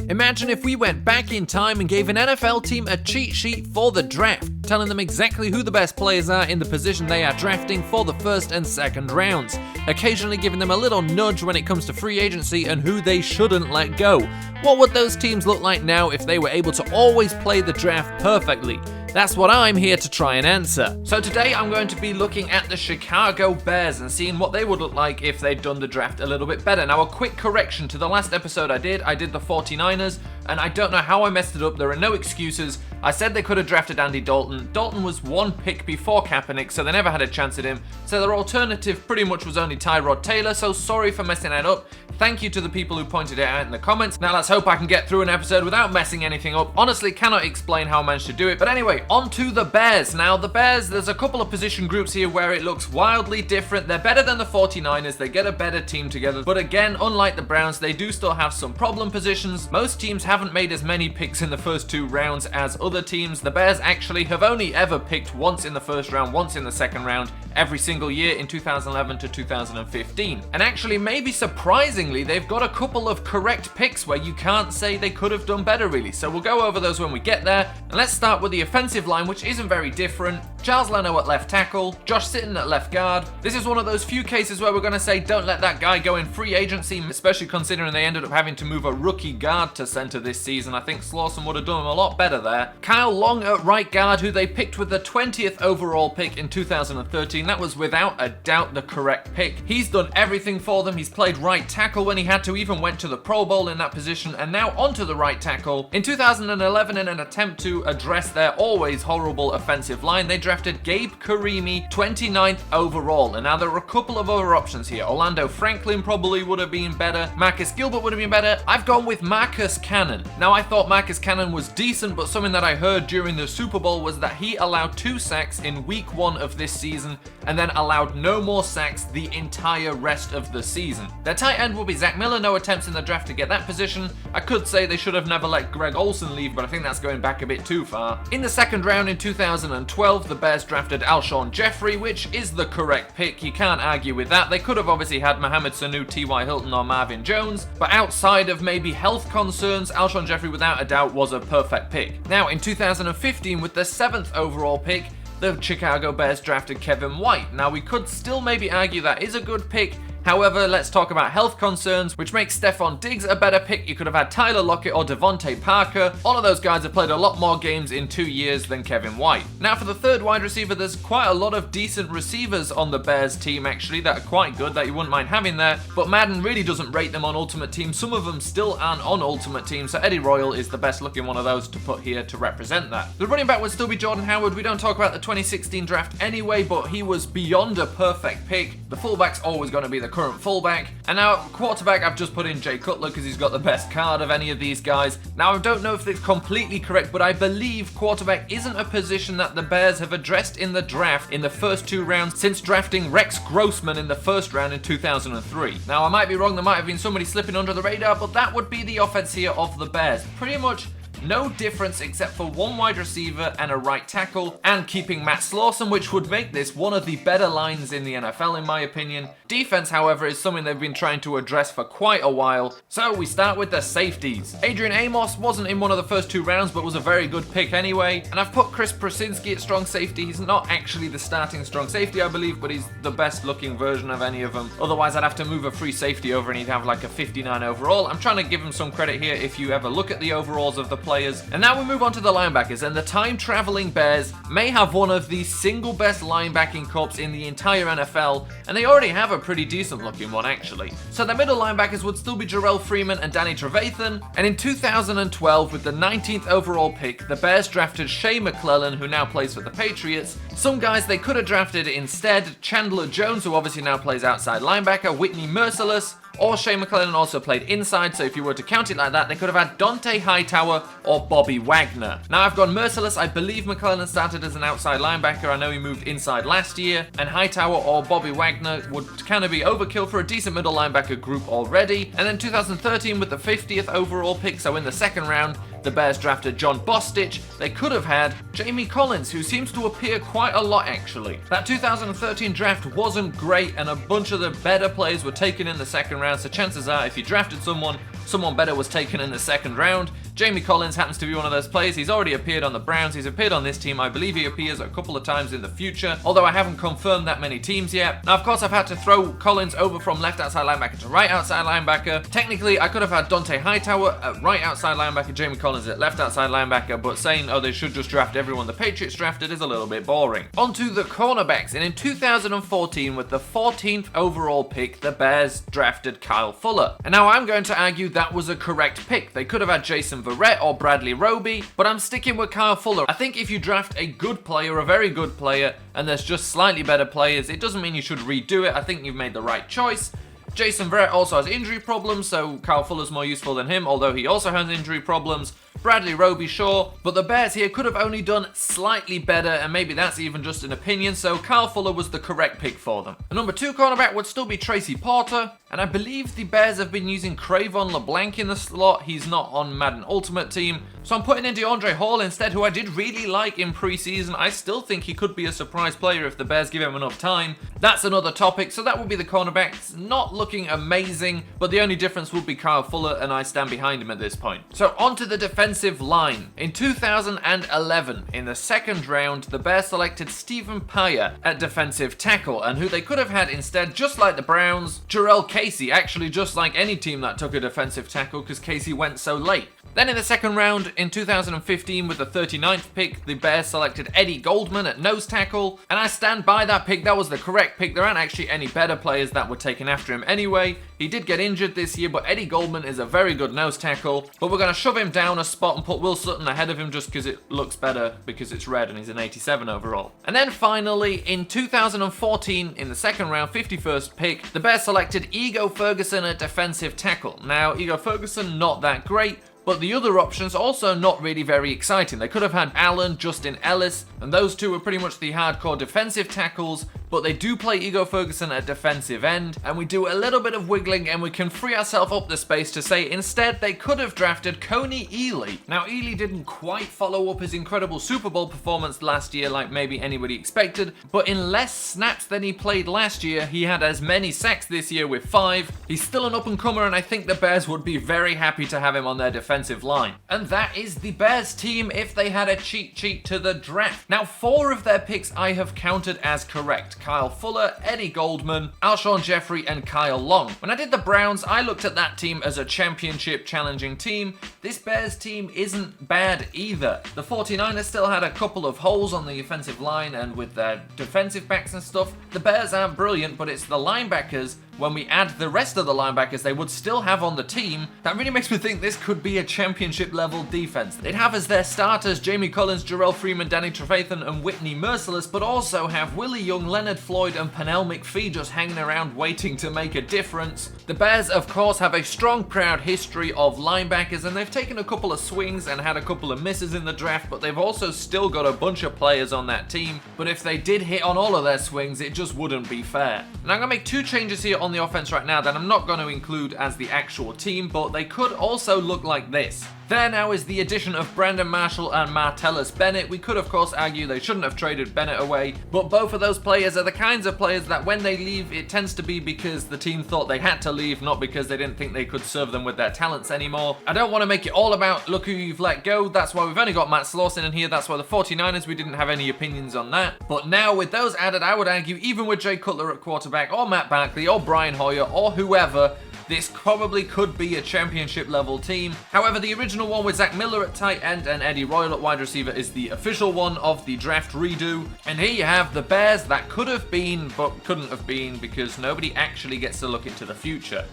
Imagine if we went back in time and gave an NFL team a cheat sheet for the draft, telling them exactly who the best players are in the position they are drafting for the first and second rounds, occasionally giving them a little nudge when it comes to free agency and who they shouldn't let go. What would those teams look like now if they were able to always play the draft perfectly? That's what I'm here to try and answer. So today I'm going to be looking at the Chicago Bears and seeing what they would look like if they'd done the draft a little bit better. Now, a quick correction to the last episode I did the 49ers, and I don't know how I messed it up. There are no excuses. I said they could have drafted Andy Dalton. Dalton was one pick before Kaepernick, so they never had a chance at him. So their alternative pretty much was only Tyrod Taylor, so sorry for messing that up. Thank you to the people who pointed it out in the comments. Now let's hope I can get through an episode without messing anything up. Honestly, cannot explain how I managed to do it. But anyway, on to the Bears. Now the Bears, there's a couple of position groups here where it looks wildly different. They're better than the 49ers. They get a better team together. But again, unlike the Browns, they do still have some problem positions. Most teams haven't made as many picks in the first two rounds as other teams. The Bears actually have only ever picked once in the first round, once in the second round, every single year in 2011 to 2015. And actually, maybe surprisingly, they've got a couple of correct picks where you can't say they could have done better, really. So we'll go over those when we get there. And let's start with the offensive line, which isn't very different. Charles Leno at left tackle, Josh Sitton at left guard. This is one of those few cases where we're going to say don't let that guy go in free agency, especially considering they ended up having to move a rookie guard to center this season. I think Slauson would have done him a lot better there. Kyle Long at right guard, who they picked with the 20th overall pick in 2013. That was without a doubt the correct pick. He's done everything for them. He's played right tackle when he had to, even went to the Pro Bowl in that position, and now onto the right tackle. In 2011, in an attempt to address their always horrible offensive line, they drafted Gabe Karimi, 29th overall. And now there are a couple of other options here. Orlando Franklin probably would have been better. Marcus Gilbert would have been better. I've gone with Marcus Cannon. Now, I thought Marcus Cannon was decent, but something that I heard during the Super Bowl was that he allowed 2 sacks in week 1 of this season and then allowed no more sacks the entire rest of the season. Their tight end will be Zach Miller. No attempts in the draft to get that position. I could say they should have never let Greg Olsen leave, but I think that's going back a bit too far. In the second round in 2012, the Bears drafted Alshon Jeffrey, which is the correct pick. You can't argue with that. They could have obviously had Mohamed Sanu, T.Y. Hilton, or Marvin Jones, but outside of maybe health concerns, Alshon Jeffrey without a doubt was a perfect pick. Now, in 2015, with the 7th overall pick, the Chicago Bears drafted Kevin White. Now, we could still maybe argue that is a good pick. However, let's talk about health concerns, which makes Stephon Diggs a better pick. You could have had Tyler Lockett or Devontae Parker. All of those guys have played a lot more games in 2 years than Kevin White. Now, for the third wide receiver, there's quite a lot of decent receivers on the Bears team, actually, that are quite good, that you wouldn't mind having there. But Madden really doesn't rate them on Ultimate Team. Some of them still aren't on Ultimate Team, so Eddie Royal is the best looking one of those to put here to represent that. The running back would still be Jordan Howard. We don't talk about the 2016 draft anyway, but he was beyond a perfect pick. The fullback's always going to be the current fullback. And now, quarterback, I've just put in Jay Cutler because he's got the best card of any of these guys. Now, I don't know if it's completely correct, but I believe quarterback isn't a position that the Bears have addressed in the draft in the first 2 rounds since drafting Rex Grossman in the first round in 2003. Now, I might be wrong. There might have been somebody slipping under the radar, but that would be the offense here of the Bears. Pretty much no difference except for 1 wide receiver and a right tackle, and keeping Matt Slauson, which would make this one of the better lines in the NFL in my opinion. Defense, however, is something they've been trying to address for quite a while. So we start with the safeties. Adrian Amos wasn't in one of the first 2 rounds, but was a very good pick anyway. And I've put Chris Prasinski at strong safety. He's not actually the starting strong safety, I believe, but he's the best looking version of any of them. Otherwise, I'd have to move a free safety over and he'd have like a 59 overall. I'm trying to give him some credit here if you ever look at the overalls of the players. And now we move on to the linebackers, and the time-traveling Bears may have one of the single best linebacking corps in the entire NFL, and they already have a pretty decent looking one actually. So the middle linebackers would still be Jarrell Freeman and Danny Trevathan, and in 2012 with the 19th overall pick, the Bears drafted Shea McClellan, who now plays for the Patriots. Some guys they could have drafted instead: Chandler Jones, who obviously now plays outside linebacker, Whitney Merciless, or Shea McClellan also played inside, so if you were to count it like that, they could have had Dante Hightower or Bobby Wagner. Now I've gone Merciless. I believe McClellan started as an outside linebacker. I know he moved inside last year, and Hightower or Bobby Wagner would kind of be overkill for a decent middle linebacker group already. And then 2013 with the 50th overall pick, so in the second round, the Bears drafted John Bostich. They could have had Jamie Collins, who seems to appear quite a lot actually. That 2013 draft wasn't great, and a bunch of the better players were taken in the second round, so chances are if you drafted someone someone better was taken in the second round. Jamie Collins happens to be one of those players. He's already appeared on the Browns, he's appeared on this team, I believe he appears a couple of times in the future, although I haven't confirmed that many teams yet. Now of course I've had to throw Collins over from left outside linebacker to right outside linebacker. Technically I could have had Dante Hightower at right outside linebacker, Jamie Collins at left outside linebacker, but saying oh they should just draft everyone the Patriots drafted is a little bit boring. On to the cornerbacks, and in 2014 with the 14th overall pick the Bears drafted Kyle Fuller. And now I'm going to argue that was a correct pick. They could have had Jason Verrett or Bradley Roby, but I'm sticking with Kyle Fuller. I think if you draft a good player, a very good player, and there's just slightly better players, it doesn't mean you should redo it. I think you've made the right choice. Jason Verrett also has injury problems, so Kyle Fuller's more useful than him, although he also has injury problems. Bradley Roby, sure, but the Bears here could have only done slightly better, and maybe that's even just an opinion, so Kyle Fuller was the correct pick for them. The number 2 cornerback would still be Tracy Porter, and I believe the Bears have been using Cravon LeBlanc in the slot. He's not on Madden Ultimate Team, so I'm putting in DeAndre Hall instead, who I did really like in preseason. I still think he could be a surprise player if the Bears give him enough time. That's another topic, so that would be the cornerbacks. Not looking amazing, but the only difference would be Kyle Fuller, and I stand behind him at this point. So on to the defensive line. In 2011, in the second round, the Bears selected Stephen Paya at defensive tackle, and who they could have had instead, just like the Browns, Jarrell Casey, actually just like any team that took a defensive tackle because Casey went so late. Then in the second round, in 2015, with the 39th pick, the Bears selected Eddie Goldman at nose tackle, and I stand by that pick. That was the correct pick. There aren't actually any better players that were taken after him anyway. He did get injured this year, but Eddie Goldman is a very good nose tackle, but we're going to shove him down a spot and put Will Sutton ahead of him just because it looks better because it's red and he's an 87 overall. And then finally, in 2014, in the second round, 51st pick, the Bears selected Ego Ferguson at defensive tackle. Now, Ego Ferguson, not that great, but the other options also not really very exciting. They could have had Allen, Justin Ellis, and those two were pretty much the hardcore defensive tackles, but they do play Ego Ferguson at defensive end, and we do a little bit of wiggling and we can free ourselves up the space to say instead they could have drafted Coney Ely. Now Ely didn't quite follow up his incredible Super Bowl performance last year like maybe anybody expected, but in less snaps than he played last year, he had as many sacks this year with 5. He's still an up-and-comer, and I think the Bears would be very happy to have him on their defensive line. And that is the Bears team if they had a cheat sheet to the draft. Now 4 of their picks I have counted as correct. Kyle Fuller, Eddie Goldman, Alshon Jeffrey, and Kyle Long. When I did the Browns, I looked at that team as a championship challenging team. This Bears team isn't bad either. The 49ers still had a couple of holes on the offensive line and with their defensive backs and stuff. The Bears aren't brilliant, but it's the linebackers. When we add the rest of the linebackers they would still have on the team, that really makes me think this could be a championship level defense. They'd have as their starters Jamie Collins, Jarrell Freeman, Danny Trevathan, and Whitney Merciless, but also have Willie Young, Leonard Floyd, and Pernell McPhee just hanging around waiting to make a difference. The Bears, of course, have a strong, proud history of linebackers, and they've taken a couple of swings and had a couple of misses in the draft, but they've also still got a bunch of players on that team. But if they did hit on all of their swings, it just wouldn't be fair. And I'm going to make 2 changes here on the offense right now that I'm not going to include as the actual team, but they could also look like this. There now is the addition of Brandon Marshall and Martellus Bennett. We could of course argue they shouldn't have traded Bennett away, but both of those players are the kinds of players that when they leave, it tends to be because the team thought they had to leave, not because they didn't think they could serve them with their talents anymore. I don't want to make it all about look who you've let go. That's why we've only got Matt Slauson in here. That's why the 49ers, we didn't have any opinions on that. But now with those added, I would argue even with Jay Cutler at quarterback, or Matt Barkley, or Brian Hoyer, or whoever, this probably could be a championship level team. However, the original one with Zach Miller at tight end and Eddie Royal at wide receiver is the official one of the draft redo. And here you have the Bears that could have been, but couldn't have been because nobody actually gets to look into the future.